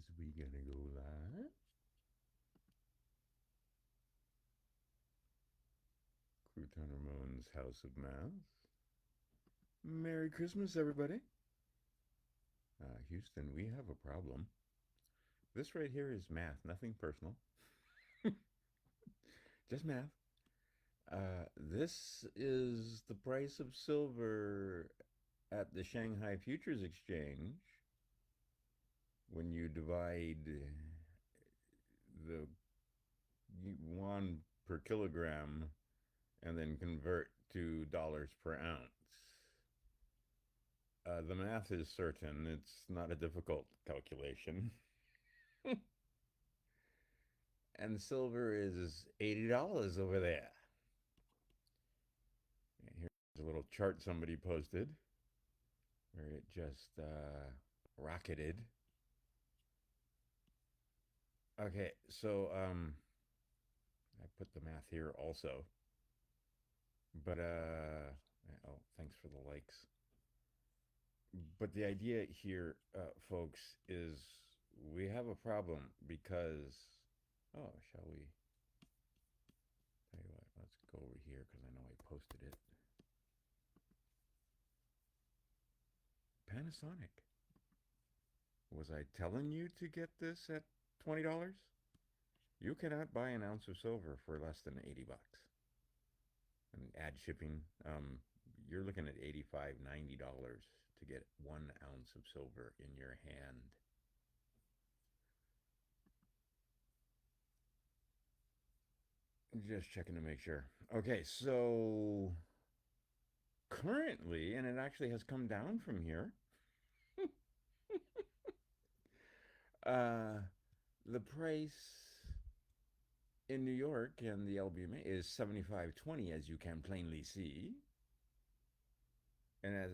Is we gonna go live? Crouton Ramon's House of Math. Merry Christmas, everybody. Houston, we have a problem. This right here is math, nothing personal, just math. This is the price of silver at the Shanghai Futures Exchange when you divide the yuan per kilogram and then convert to dollars per ounce. The math is certain. It's not a difficult calculation. And silver is $80 over there. Here's a little chart somebody posted where it just rocketed. Okay, so I put the math here also. But oh, thanks for the likes. But the idea here, folks, is we have a problem because oh, shall we tell you what, let's go over here because I know I posted it. Panasonic. Was I telling you to get this at $20? You cannot buy an ounce of silver for less than $80. And add shipping, you're looking at $85, $90 to get 1 ounce of silver in your hand. Just checking to make sure. Okay, so currently, and it actually has come down from here, uh, the price in New York and the LBMA is 75.20, as you can plainly see. And as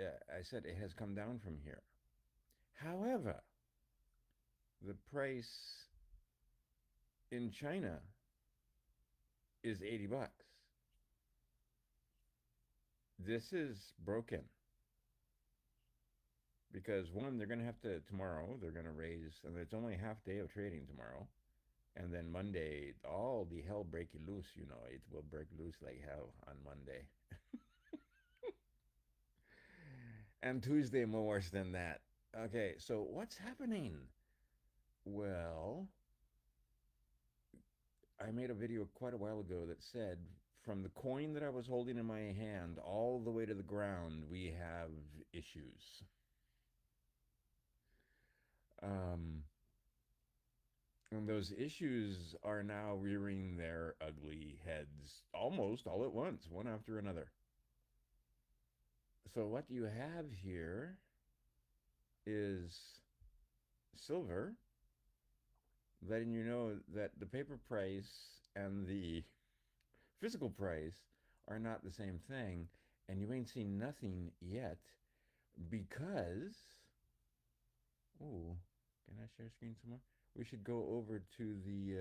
I said, it has come down from here. However, the price in China is $80. This is broken because one, they're going to have to tomorrow, they're going to raise, and it's only a half day of trading tomorrow. And then Monday, all the hell breaking loose, it will break loose like hell on Monday. And Tuesday, more worse than that. Okay, so what's happening? Well, I made a video quite a while ago that said from the coin that I was holding in my hand all the way to the ground, we have issues. Um, and those issues are now rearing their ugly heads almost all at once, one after another. So, what you have here is silver letting you know that the paper price and the physical price are not the same thing, and you ain't seen nothing yet because oh, can I share screen some more? We should go over to the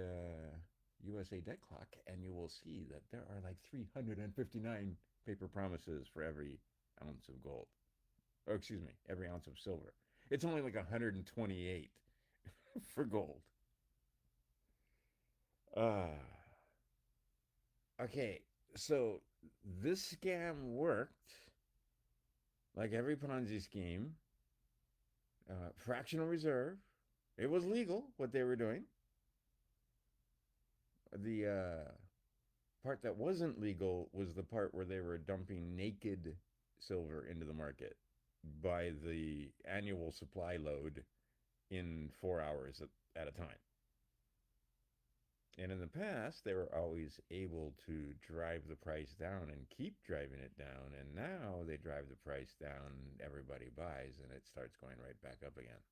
USA debt clock, and you will see that there are like 359 paper promises for every ounce of gold. Oh, excuse me, every ounce of silver. It's only like 128 for gold. Uh, okay, so this scam worked like every Ponzi scheme. Fractional reserve. It was legal what they were doing. The part that wasn't legal was the part where they were dumping naked silver into the market by the annual supply load in 4 hours at a time. And in the past, they were always able to drive the price down and keep driving it down. And now they drive the price down, everybody buys, and it starts going right back up again.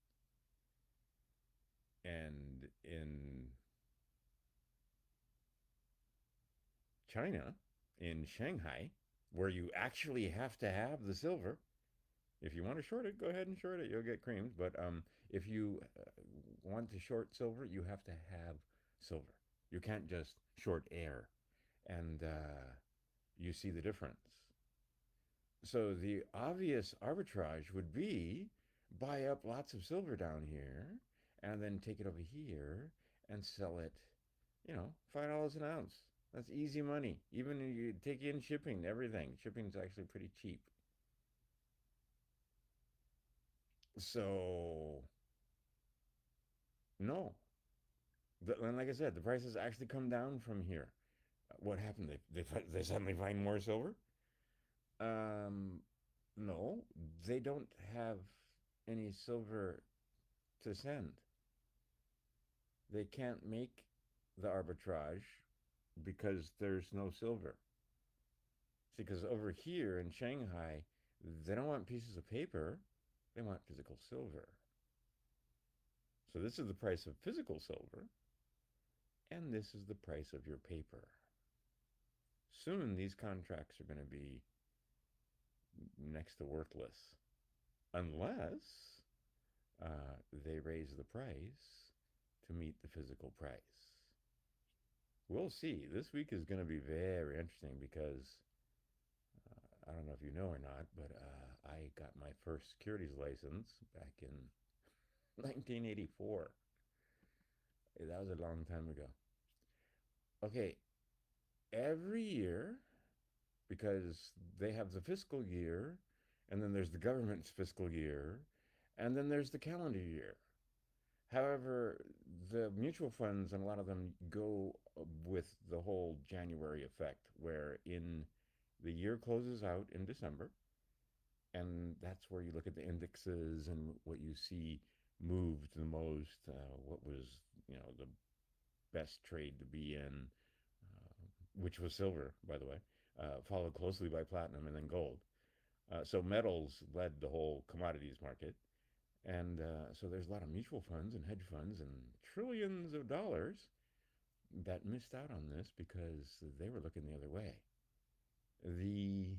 And in China, in Shanghai, where you actually have to have the silver, if you want to short it, go ahead and short it. You'll get creamed. But if you want to short silver, you have to have silver. You can't just short air. And you see the difference. So the obvious arbitrage would be buy up lots of silver down here and then take it over here and sell it, $5 an ounce. That's easy money. Even if you take in shipping, everything. Shipping's actually pretty cheap. So, no. And like I said, the prices actually come down from here. What happened? They suddenly find more silver? Um, no, they don't have any silver to send. They can't make the arbitrage because there's no silver. See, because over here in Shanghai, they don't want pieces of paper, they want physical silver. So this is the price of physical silver, and this is the price of your paper. Soon these contracts are going to be next to worthless unless they raise the price to meet the physical price. We'll see. This week is going to be very interesting because I don't know if you know or not, but I got my first securities license back in 1984. That was a long time ago. Okay, every year, because they have the fiscal year, and then there's the government's fiscal year, and then there's the calendar year. However, the mutual funds and a lot of them go with the whole January effect, where in the year closes out in December, and that's where you look at the indexes and what you see moved the most, what was the best trade to be in, which was silver, by the way, followed closely by platinum and then gold. So metals led the whole commodities market. And so there's a lot of mutual funds and hedge funds and trillions of dollars that missed out on this because they were looking the other way. The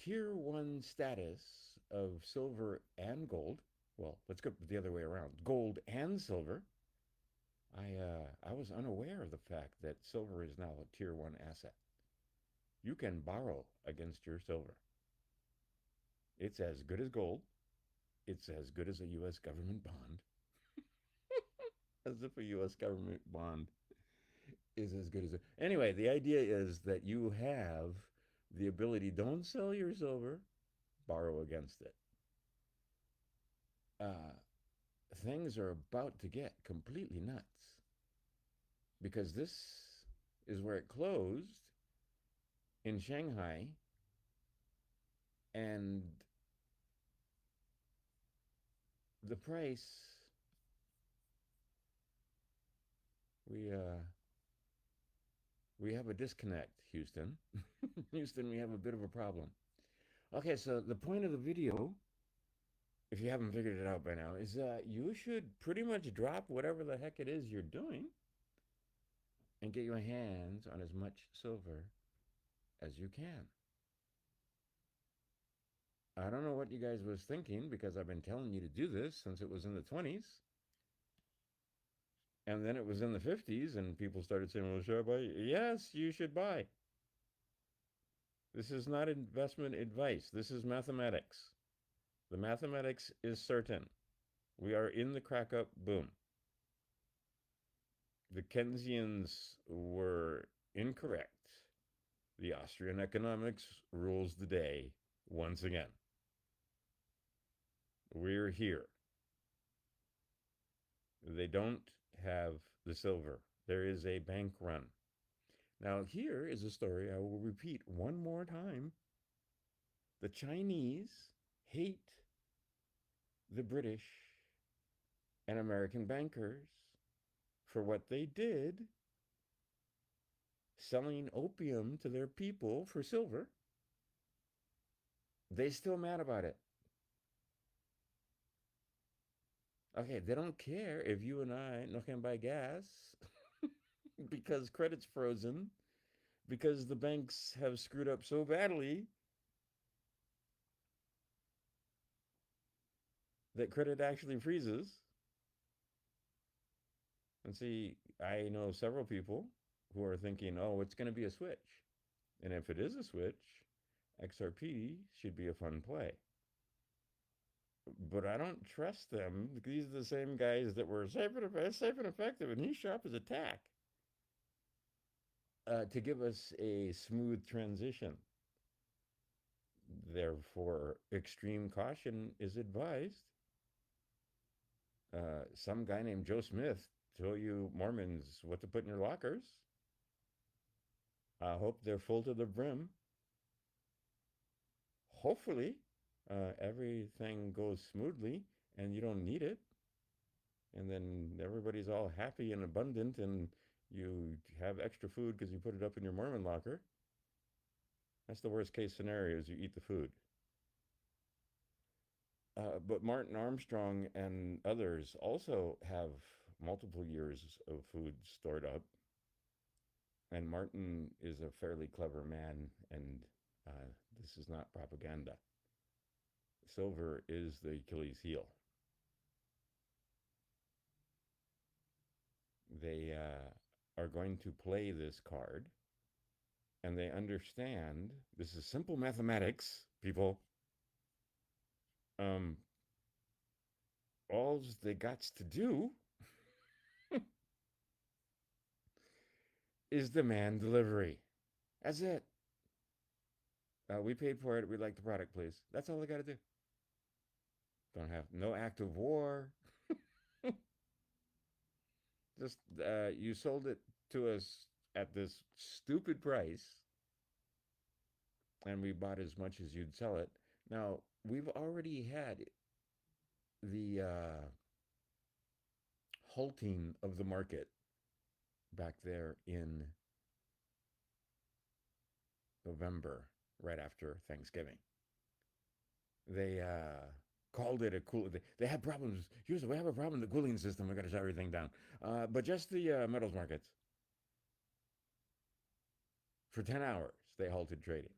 tier one status of silver and gold, well, let's go the other way around, gold and silver. I was unaware of the fact that silver is now a tier one asset. You can borrow against your silver. It's as good as gold. It's as good as a U.S. government bond. As if a U.S. government bond is as good as it. Anyway, the idea is that you have the ability, don't sell your silver, borrow against it. Uh, Things are about to get completely nuts because this is where it closed in Shanghai, and the price we uh we have a disconnect, Houston. Houston, we have a bit of a problem. Okay, so the point of the video, if you haven't figured it out by now, is that you should pretty much drop whatever the heck it is you're doing and get your hands on as much silver as you can. I don't know what you guys was thinking because I've been telling you to do this since it was in the 20s. And then it was in the 50s and people started saying, well, should I buy? Yes, you should buy. This is not investment advice. This is mathematics. The mathematics is certain. We are in the crack up boom. The Keynesians were incorrect. The Austrian economics rules the day once again. We're here. They don't have the silver. There is a bank run. Now, here is a story I will repeat one more time. The Chinese hate the British and American bankers for what they did selling opium to their people for silver. They still mad about it. Okay, they don't care if you and I no can buy gas because credit's frozen, because the banks have screwed up so badly that credit actually freezes. And see, I know several people who are thinking, oh, it's going to be a switch. And if it is a switch, XRP should be a fun play. but I don't trust them. These are the same guys that were safe and effective, and he sharp as a tack to give us a smooth transition. Therefore, extreme caution is advised. Some guy named Joe Smith told you Mormons what to put in your lockers. I hope they're full to the brim. Hopefully, everything goes smoothly and you don't need it. And then everybody's all happy and abundant, and you have extra food because you put it up in your Mormon locker. That's the worst case scenario is you eat the food. But Martin Armstrong and others also have multiple years of food stored up. And Martin is a fairly clever man, and this is not propaganda. Silver is the Achilles heel. They are going to play this card, and they understand this is simple mathematics, people. Um, all they got to do is demand delivery. That's it. We paid for it. We'd like the product, please. That's all they got to do. Don't have no active war. Just you sold it to us at this stupid price, and we bought as much as you'd sell it. Now we've already had the halting of the market back there in November, right after Thanksgiving. They called it a cool. They had problems. Usually, we have a problem with the cooling system. We got to shut everything down. But just the metals markets for 10 hours, they halted trading.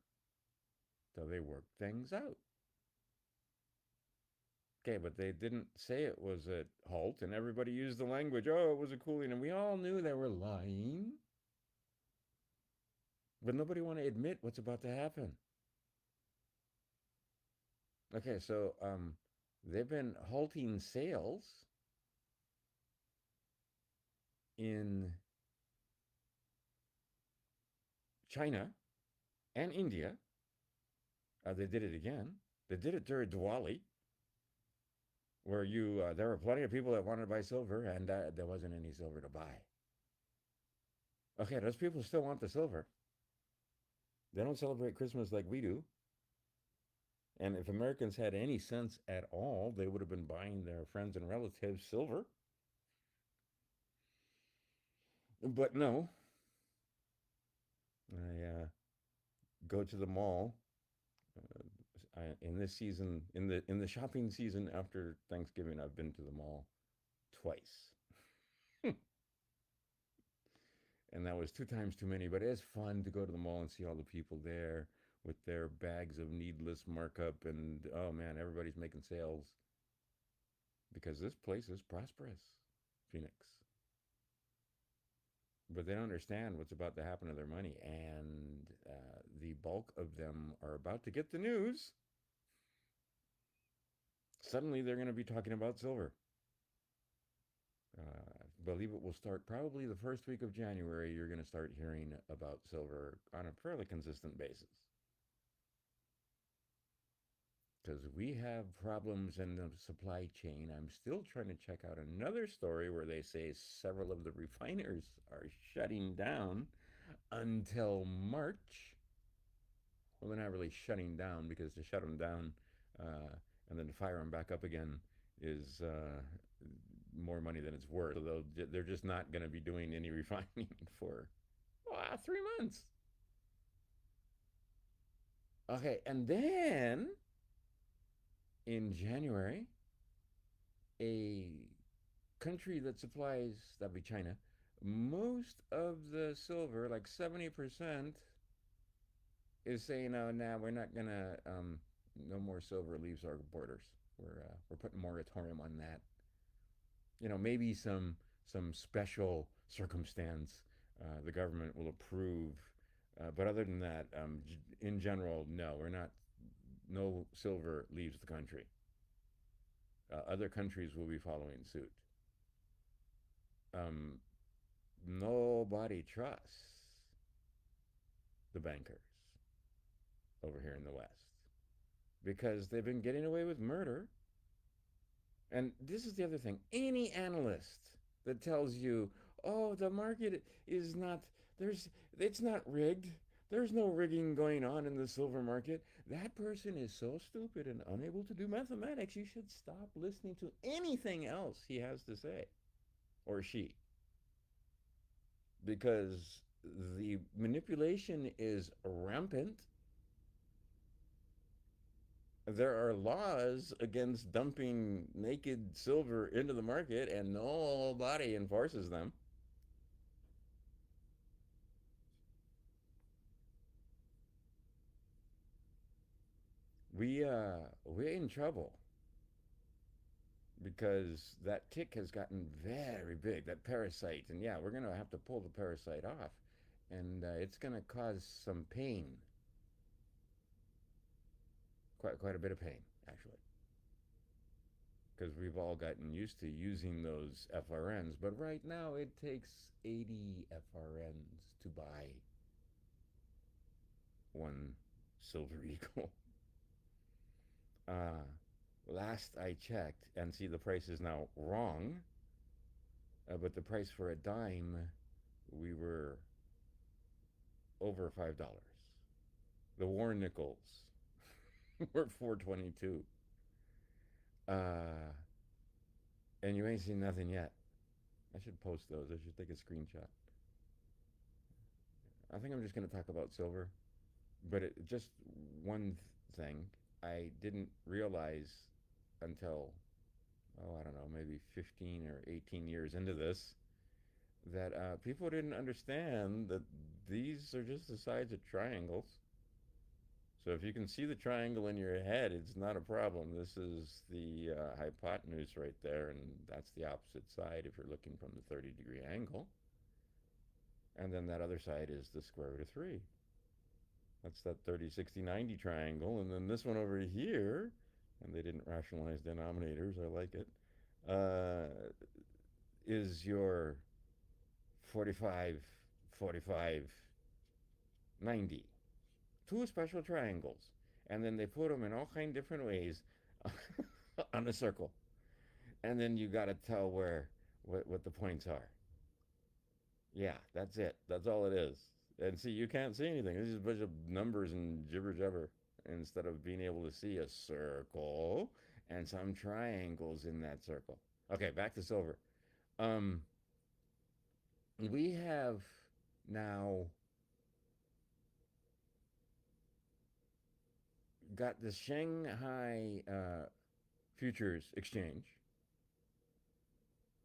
So they worked things out. Okay, but they didn't say it was a halt, and everybody used the language, oh, it was a cooling, and we all knew they were lying. But nobody want to admit what's about to happen. Okay, so they've been halting sales in China and India. They did it again. They did it during Diwali, where you there were plenty of people that wanted to buy silver, and there wasn't any silver to buy. Okay, those people still want the silver. They don't celebrate Christmas like we do. And if Americans had any sense at all, they would have been buying their friends and relatives silver. But no, I go to the mall in this season, in the shopping season after Thanksgiving. I've been to the mall twice, and that was 2 times too many. But it's fun to go to the mall and see all the people there with their bags of needless markup, and oh man, everybody's making sales because this place is prosperous, Phoenix. But they don't understand what's about to happen to their money, and the bulk of them are about to get the news. Suddenly, they're going to be talking about silver. I believe it will start probably the first week of January. You're going to start hearing about silver on a fairly consistent basis because we have problems in the supply chain. I'm still trying to check out another story where they say several of the refiners are shutting down until March. Well, they're not really shutting down because to shut them down and then to fire them back up again is more money than it's worth. So they're just not going to be doing any refining for 3 months. Okay, and then in January, a country that supplies, that'd be China, most of the silver, like 70%, is saying, "Oh, nah, we're not gonna. No more silver leaves our borders. We're putting moratorium on that. Maybe some special circumstance the government will approve, but other than that, in general, no, we're not. No silver leaves the country." Other countries will be following suit. Um, Nobody trusts the bankers over here in the West because they've been getting away with murder. And this is the other thing. Any analyst that tells you, "Oh, the market is not there's it's not rigged. There's no rigging going on in the silver market." That person is so stupid and unable to do mathematics. You should stop listening to anything else he has to say or she because the manipulation is rampant. There are laws against dumping naked silver into the market and nobody enforces them. We're in trouble because that tick has gotten very big, that parasite, and yeah, we're gonna have to pull the parasite off, and it's gonna cause some pain, quite a bit of pain actually, because we've all gotten used to using those FRNs, but right now it takes 80 FRNs to buy one Silver Eagle. Uh, Last I checked, and see the price is now wrong, but the price for a dime, we were over $5. The war nickels were 4.22, uh, and you ain't seen nothing yet. I should post those. I should take a screenshot. I think I'm just going to talk about silver, but just one thing I didn't realize until I don't know, maybe 15 or 18 years into this, that people didn't understand that these are just the sides of triangles. So if you can see the triangle in your head, it's not a problem. This is the hypotenuse right there, and that's the opposite side if you're looking from the 30-degree angle. And then that other side is the square root of 3. That's that 30, 60, 90 triangle. And then this one over here, and they didn't rationalize denominators, I like it, is your 45, 45, 90. Two special triangles. And then they put them in all kind of different ways on a circle. And then you got to tell what the points are. Yeah, that's it. That's all it is. And see, you can't see anything. This is a bunch of numbers and jibber jabber instead of being able to see a circle and some triangles in that circle. Okay, back to silver. Um, we have now got the Shanghai Futures Exchange,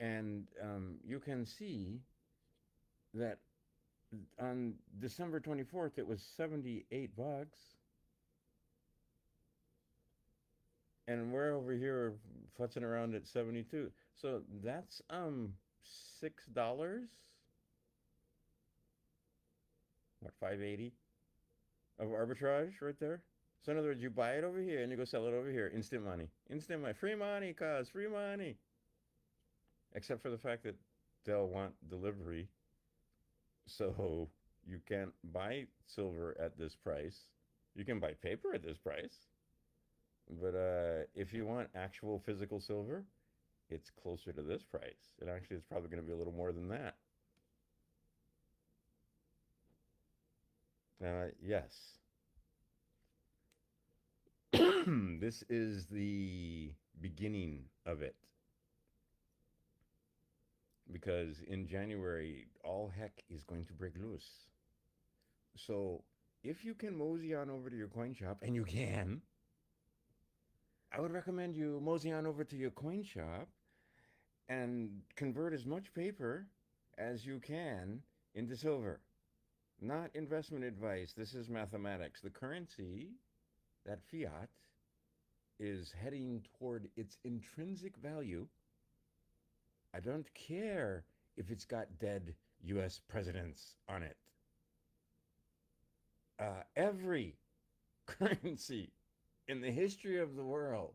and you can see that on December 24th it was $78, and we're over here futzing around at 72. So that's $6, what 580 of arbitrage right there. So in other words, you buy it over here and you go sell it over here, instant money, free money, cause free money. Except for the fact that they'll want delivery, so you can't buy silver at this price. You can buy paper at this price, but if you want actual physical silver, it's closer to this price. And actually, it's probably going to be a little more than that. Yes, this is the beginning of it because in January, all heck is going to break loose. So if you can mosey on over to your coin shop, and you can, I would recommend you mosey on over to your coin shop and convert as much paper as you can into silver. Not investment advice. This is mathematics. The currency, that fiat, is heading toward its intrinsic value. I don't care if it's got dead US presidents on it. Every currency in the history of the world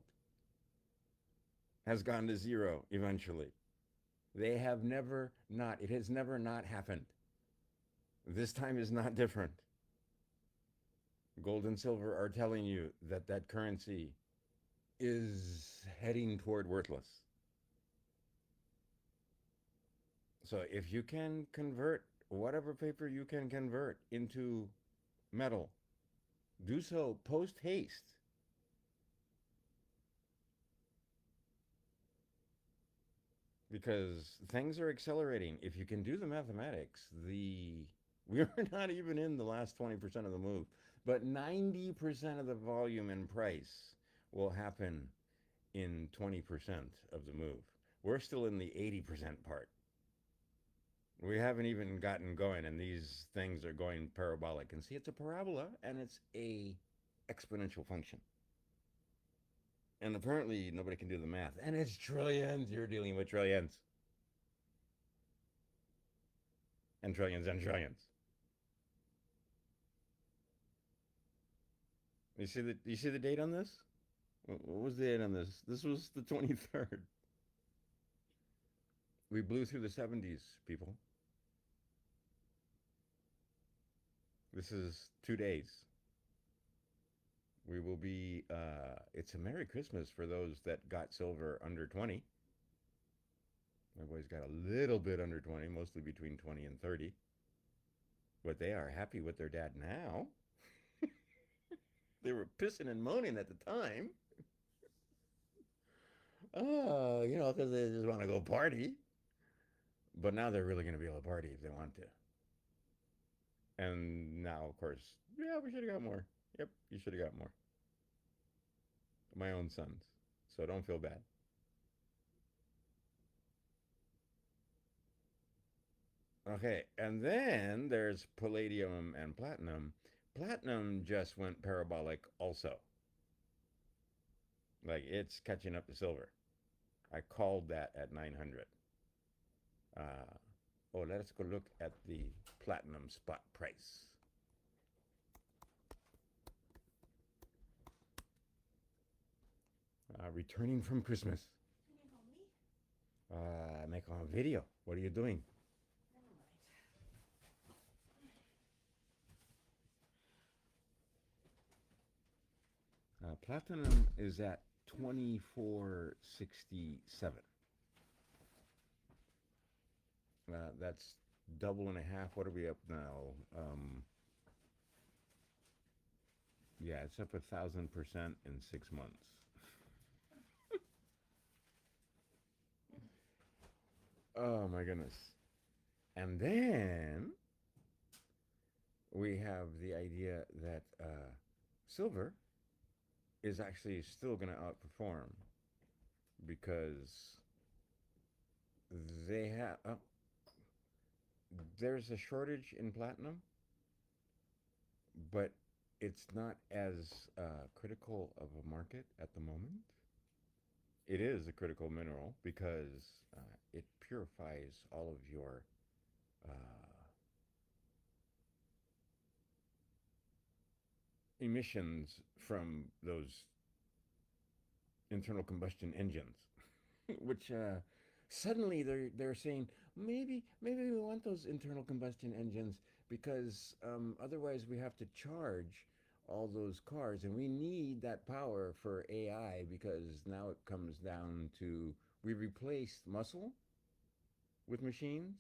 has gone to zero eventually. They have never not, it has never not happened. This time is not different. Gold and silver are telling you that that currency is heading toward worthless. So if you can convert whatever paper you can convert into metal, do so post haste. Because things are accelerating. If you can do the mathematics, we're not even in the last 20% of the move, but 90% of the volume and price will happen in 20% of the move. We're still in the 80% part. We haven't even gotten going, and these things are going parabolic. And see, it's a parabola, and it's a exponential function. And apparently, nobody can do the math. And it's trillions. You're dealing with trillions. And trillions and trillions. You see the date on this? What was the date on this? This was the 23rd. We blew through the 70s, people. This is 2 days. We will be, it's a Merry Christmas for those that got silver under 20. My boys got a little bit under 20, mostly between 20 and 30. But they are happy with their dad now. They were pissing and moaning at the time. Oh, because they just want to go party. But now they're really going to be able to party if they want to. And now, of course, yeah, we should have got more. Yep, you should have got more. My own sons. So don't feel bad. Okay, and then there's palladium and platinum. Platinum just went parabolic also. Like it's catching up to silver. I called that at 900. Uh, let's go look at the platinum spot price. Returning from Christmas. Make a video. What are you doing? Platinum is at 2467. That's double and a half. What are we up now? Yeah, it's up 1,000% in 6 months. Oh my goodness. And then we have the idea that silver is actually still going to outperform because they have there's a shortage in platinum, but it's not as critical of a market at the moment. It is a critical mineral because it purifies all of your emissions from those internal combustion engines, which suddenly they're saying maybe we want those internal combustion engines because otherwise we have to charge all those cars, and we need that power for AI because now it comes down to we replaced muscle with machines.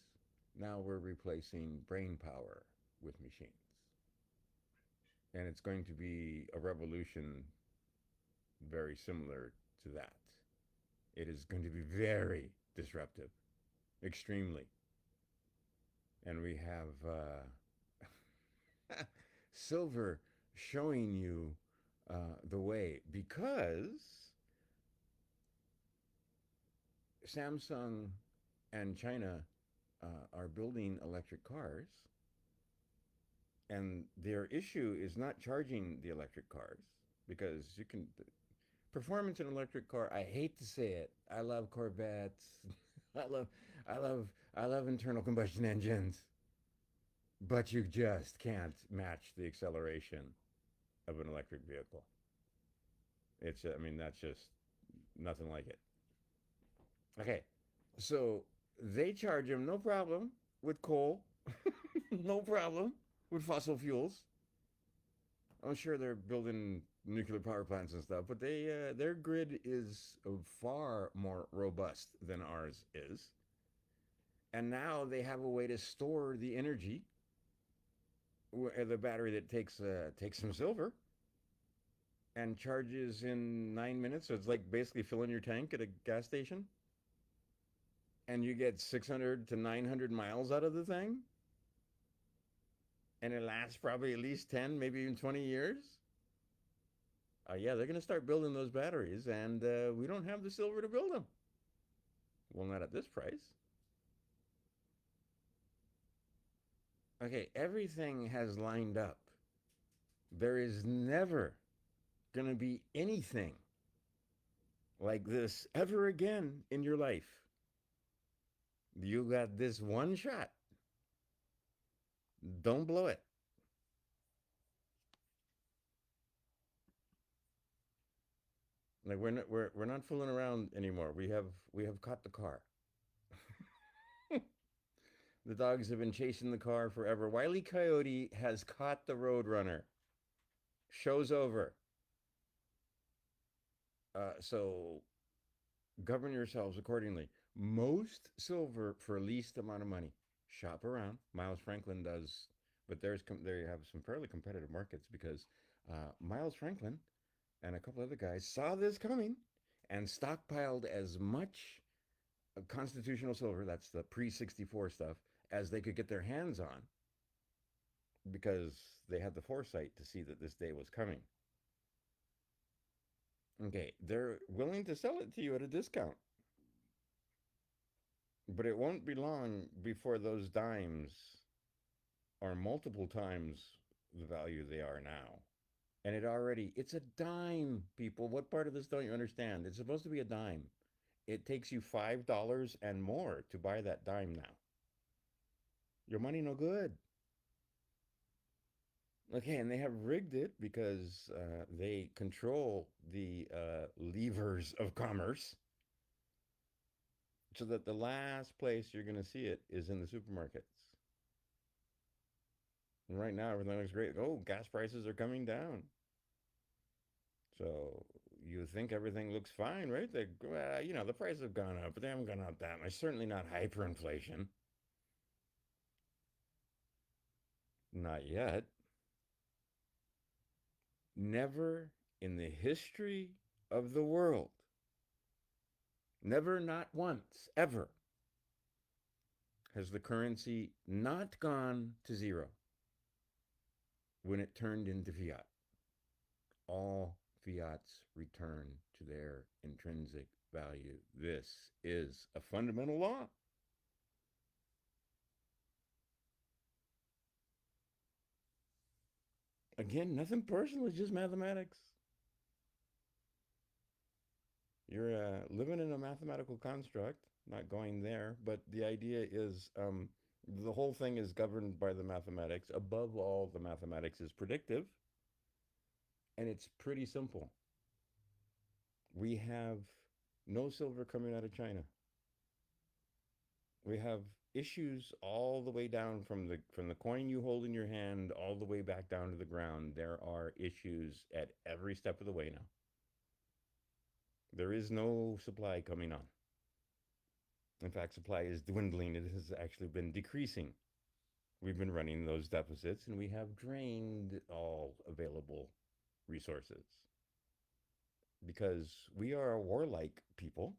Now we're replacing brain power with machines. And it's going to be a revolution very similar to that. It is going to be very disruptive, extremely. And we have silver showing you the way because Samsung and China are building electric cars, and their issue is not charging the electric cars because you can performance in an electric car. I hate to say it. I love Corvettes. I love I love I love internal combustion engines, but you just can't match the acceleration of an electric vehicle. It's I mean that's just nothing like it. Okay, so they charge them no problem with coal, no problem with fossil fuels. I'm sure they're building nuclear power plants and stuff, but their grid is far more robust than ours is, and now they have a way to store the energy, the battery that takes some silver and charges in 9 minutes. So it's like basically filling your tank at a gas station, and you get 600 to 900 miles out of the thing, and it lasts probably at least 10, maybe even 20 years. Yeah, they're going to start building those batteries, and we don't have the silver to build them. Well, not at this price. Okay, everything has lined up. There is never going to be anything like this ever again in your life. You got this one shot. Don't blow it. Like we're not fooling around anymore. We have caught the car. The dogs have been chasing the car forever. Wiley Coyote has caught the Roadrunner. Show's over. So govern yourselves accordingly. Most silver for least amount of money. Shop around. Miles Franklin does, but they have some fairly competitive markets because Miles Franklin and a couple other guys saw this coming and stockpiled as much constitutional silver, that's the pre 64 stuff, as they could get their hands on because they had the foresight to see that this day was coming. Okay, they're willing to sell it to you at a discount, but it won't be long before those dimes are multiple times the value they are now. And it's a dime, people. What part of this don't you understand? It's supposed to be a dime. It takes you $5 and more to buy that dime now. Your money no good. Okay, and they have rigged it because they control the levers of commerce so that the last place you're going to see it is in the supermarkets. And right now, everything looks great. Oh, gas prices are coming down. So you think everything looks fine, right? The prices have gone up, but they haven't gone up that much. Certainly not hyperinflation. Not yet. Never in the history of the world, never, not once, ever, has the currency not gone to zero when it turned into fiat. All fiats return to their intrinsic value. This is a fundamental law. Again, nothing personal, it's just mathematics. You're living in a mathematical construct, not going there, but the idea is the whole thing is governed by the mathematics. Above all, the mathematics is predictive, and it's pretty simple. We have no silver coming out of China. We have issues all the way down from the coin you hold in your hand all the way back down to the ground. There are issues at every step of the way now. There is no supply coming on. In fact, supply is dwindling. It has actually been decreasing. We've been running those deficits and we have drained all available resources because we are a warlike people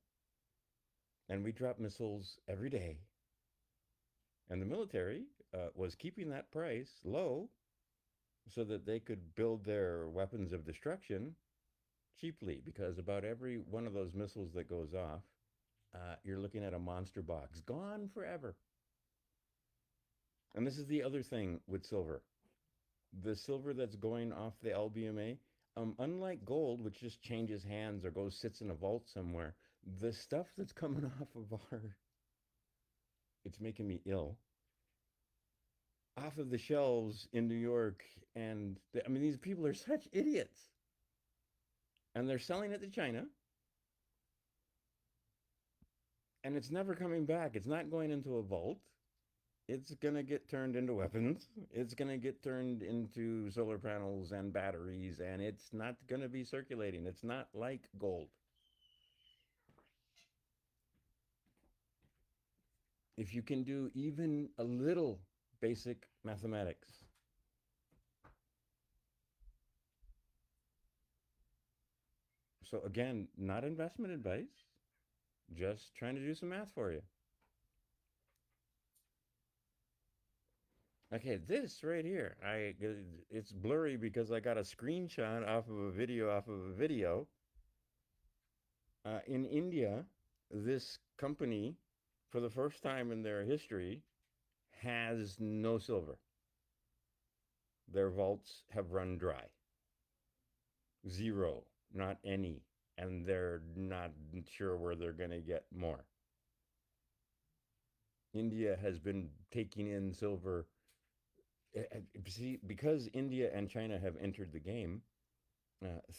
and we drop missiles every day. And the military was keeping that price low so that they could build their weapons of destruction cheaply because about every one of those missiles that goes off, you're looking at a monster box gone forever. And this is the other thing with silver. The silver that's going off the LBMA, unlike gold, which just changes hands or goes sits in a vault somewhere, the stuff that's coming off of it's making me ill, off of the shelves in New York. And I mean, these people are such idiots. And they're selling it to China. and it's never coming back. It's not going into a vault. It's going to get turned into weapons. It's going to get turned into solar panels and batteries, and it's not going to be circulating. It's not like gold. If you can do even a little basic mathematics, so again, not investment advice, just trying to do some math for you. Okay, this right here, it's blurry because I got a screenshot off of a video. In India, this company, for the first time in their history, has no silver. Their vaults have run dry. Zero, not any. And they're not sure where they're going to get more. India has been taking in silver. See, because India and China have entered the game,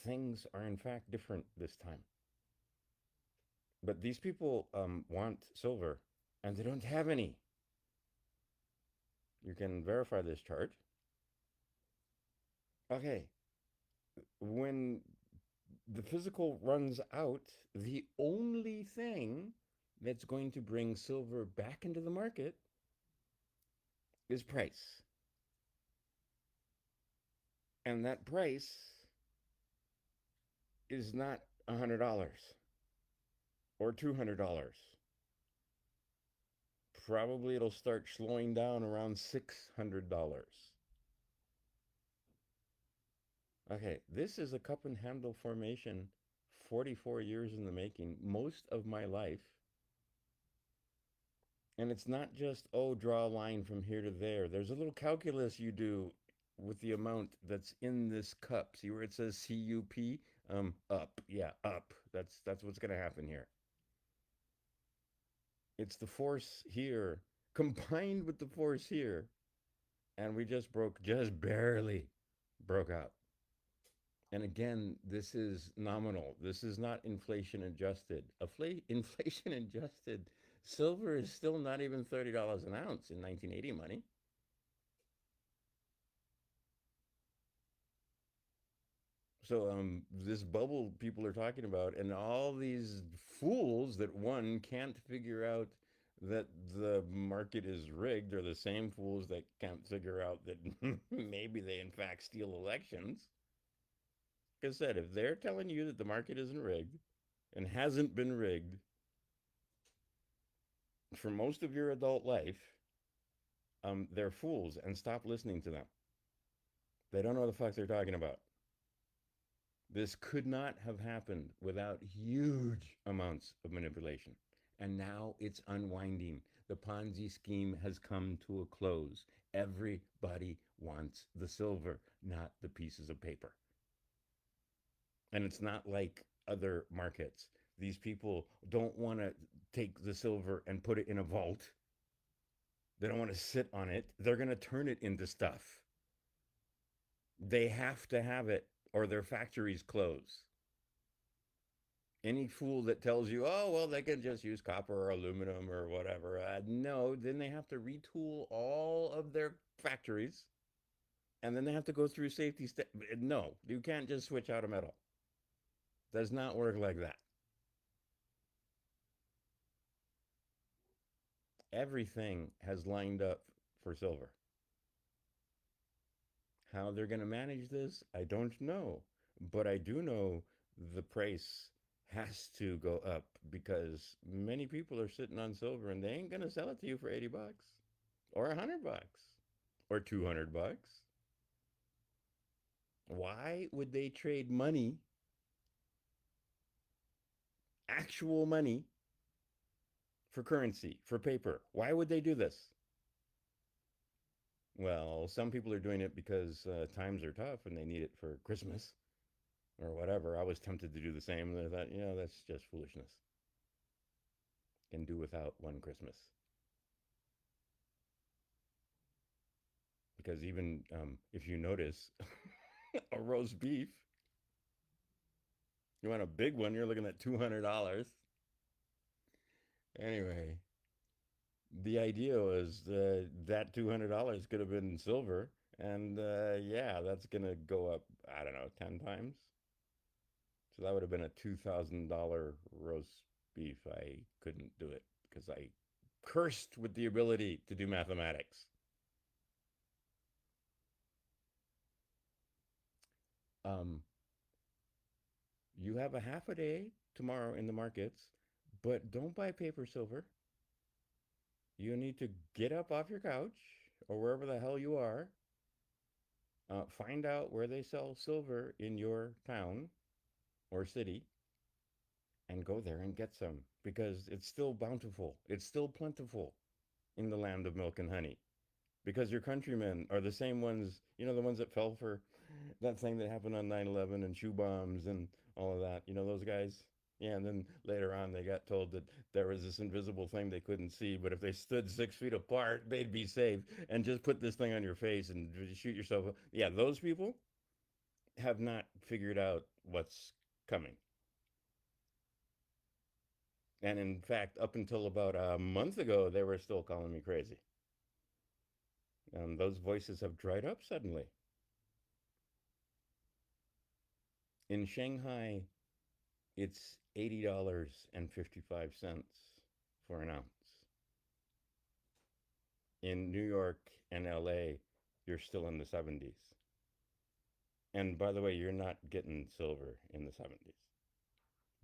things are in fact different this time. But these people want silver, and they don't have any. You can verify this chart. Okay, when the physical runs out, the only thing that's going to bring silver back into the market is price. And that price is not $100 or $200. Probably it'll start slowing down around $600. Okay, this is a cup and handle formation, 44 years in the making, most of my life. And it's not just, oh, draw a line from here to there. There's a little calculus you do with the amount that's in this cup. See where it says CUP? Up. Yeah, up. That's what's going to happen here. It's the force here combined with the force here. And we just barely broke out. And again, this is nominal. This is not inflation adjusted. Inflation adjusted silver is still not even $30 an ounce in 1980 money. So this bubble people are talking about, and all these fools that one can't figure out that the market is rigged are the same fools that can't figure out that maybe they in fact steal elections. Like I said, if they're telling you that the market isn't rigged and hasn't been rigged for most of your adult life, they're fools, and stop listening to them. They don't know what the fuck they're talking about. This could not have happened without huge amounts of manipulation. And now it's unwinding. The Ponzi scheme has come to a close. Everybody wants the silver, not the pieces of paper. And it's not like other markets. These people don't want to take the silver and put it in a vault. They don't want to sit on it. They're going to turn it into stuff. They have to have it or their factories close. Any fool that tells you, oh, well, they can just use copper or aluminum or whatever, no, then they have to retool all of their factories, and then they have to go through safety steps. No, you can't just switch out a metal. Does not work like that. Everything has lined up for silver. How they're going to manage this, I don't know. But I do know the price has to go up because many people are sitting on silver and they ain't going to sell it to you for 80 bucks or 100 bucks or 200 bucks. Why would they trade money, actual money, for currency, for paper? Why would they do this? Well, some people are doing it because times are tough and they need it for Christmas or whatever. I was tempted to do the same. And I thought, that's just foolishness. Can do without one Christmas. Because even if you notice, a roast beef, you want a big one, you're looking at $200. Anyway, the idea was that $200 could have been silver, and yeah, that's gonna go up. I don't know, 10 times. So that would have been a $2,000 roast beef. I couldn't do it because I cursed with the ability to do mathematics. Um, you have a half a day tomorrow in the markets, but don't buy paper silver. You need to get up off your couch or wherever the hell you are, find out where they sell silver in your town or city, and go there and get some because it's still bountiful. It's still plentiful in the land of milk and honey because your countrymen are the same ones, the ones that fell for that thing that happened on 9/11 and shoe bombs and all of that. Those guys? Yeah, and then later on they got told that there was this invisible thing they couldn't see, but if they stood 6 feet apart, they'd be safe. And just put this thing on your face and shoot yourself. Yeah, those people have not figured out what's coming. And in fact, up until about a month ago, they were still calling me crazy. Those voices have dried up suddenly. In Shanghai, it's $80.55 for an ounce. In New York and LA, you're still in the 70s. And by the way, you're not getting silver in the 70s.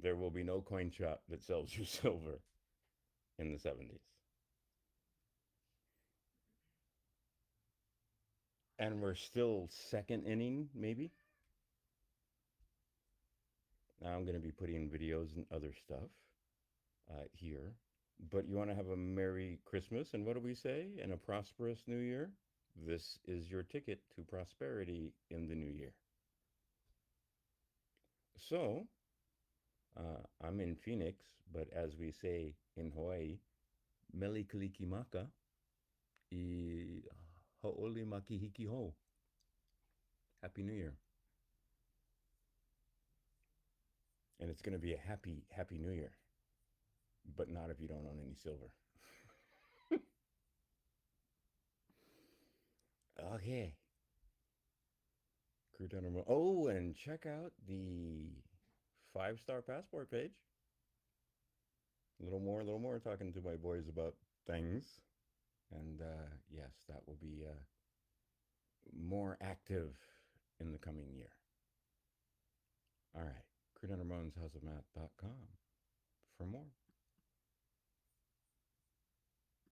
There will be no coin shop that sells you silver in the 70s. And we're still second inning, maybe. Now I'm going to be putting videos and other stuff here. But you want to have a Merry Christmas, and what do we say? And a prosperous New Year? This is your ticket to prosperity in the new year. So, I'm in Phoenix, but as we say in Hawaii, Meli Kalikimaka I Ha'oli Makihiki Ho. Happy New Year. And it's going to be a happy, happy New Year, but not if you don't own any silver. Okay. Crouton. Oh, and check out the 5-star passport page. A little more talking to my boys about things. And yes, that will be more active in the coming year. All right. CrewDownRamonesHouseofMath.com for more.